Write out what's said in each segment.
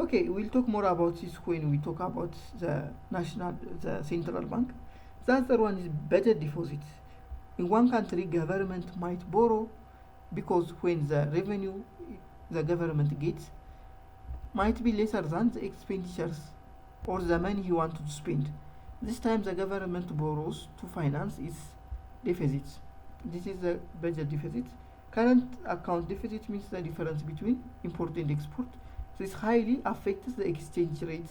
Okay, we'll talk more about this when we talk about the central bank. The other one is budget deficit. In one country, government might borrow because when the revenue the government gets might be lesser than the expenditures or the money you want to spend. This time the government borrows to finance its deficits. This is the budget deficit. Current account deficit means the difference between import and export. This highly affects the exchange rate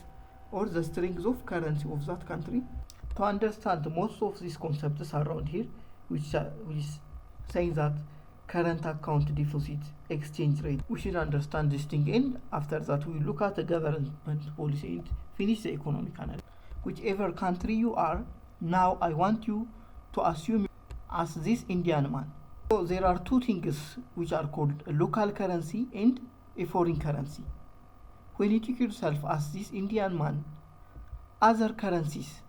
or the strength of currency of that country. To understand most of these concepts around here, which saying that current account deficit, exchange rate, we should understand this thing, and after that we look at the government policy and finish the economic analysis. Whichever country you are, now I want you to assume as this Indian man. So there are two things which are called a local currency and a foreign currency. When you take yourself as this Indian man, other currencies,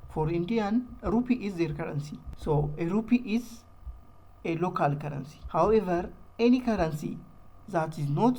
for Indian, a rupee is their currency. So a rupee is a local currency. However, any currency that is not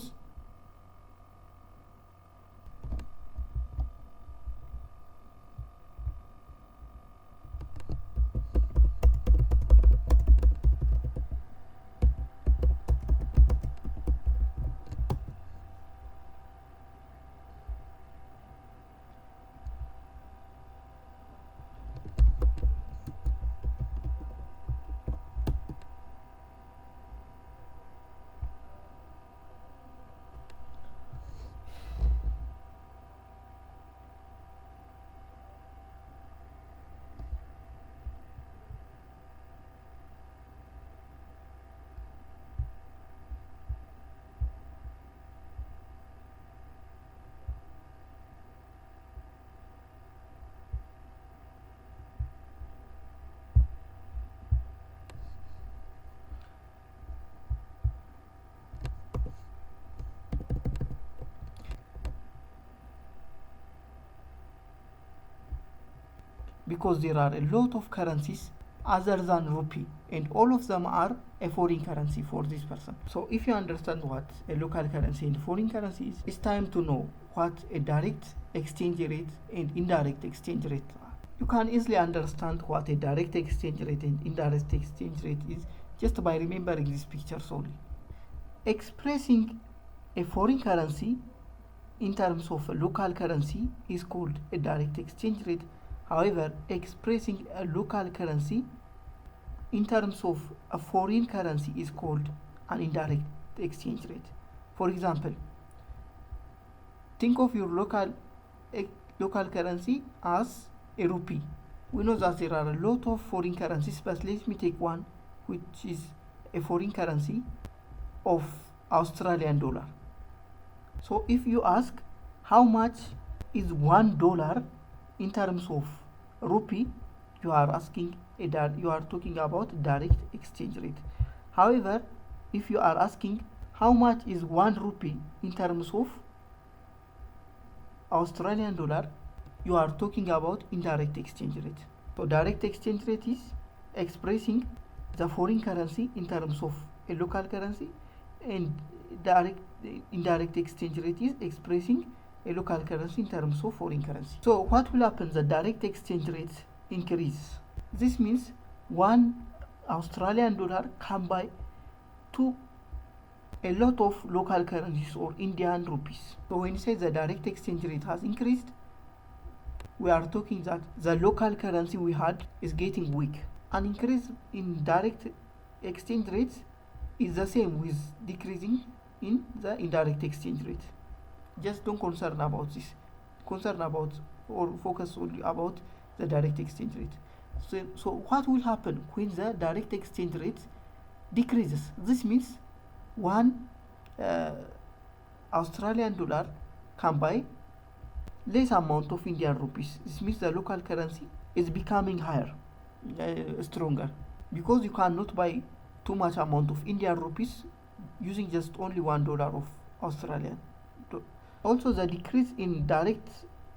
because there are a lot of currencies other than rupee and all of them are a foreign currency for this person. So if you understand what a local currency and foreign currency is, it's time to know what a direct exchange rate and indirect exchange rate are. You can easily understand what a direct exchange rate and indirect exchange rate is just by remembering this picture solely. Expressing a foreign currency in terms of a local currency is called a direct exchange rate. However, expressing a local currency in terms of a foreign currency is called an indirect exchange rate. For example, think of your local currency as a rupee. We know that there are a lot of foreign currencies, but let me take one which is a foreign currency of Australian dollar. So if you ask how much is $1 in terms of rupee, you are talking about direct exchange rate. However, if you are asking how much is 1 rupee in terms of Australian dollar, you are talking about indirect exchange rate. So direct exchange rate is expressing the foreign currency in terms of a local currency, and indirect exchange rate is expressing a local currency in terms of foreign currency. So what will happen? The direct exchange rate increase. This means 1 Australian dollar can buy a lot of local currencies or Indian rupees. So when you say the direct exchange rate has increased, we are talking that the local currency we had is getting weak. An increase in direct exchange rates is the same with decreasing in the indirect exchange rate. Just don't concern about this. Concern about or focus only about the direct exchange rate. So what will happen when the direct exchange rate decreases? This means 1 Australian dollar can buy less amount of Indian rupees. This means the local currency is becoming higher, stronger, because you cannot buy too much amount of Indian rupees using just only $1 of Australian. Also, the decrease in direct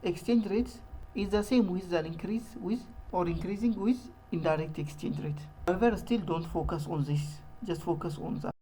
exchange rates is the same with an increase with or increasing with indirect exchange rate. However, still don't focus on this. Just focus on the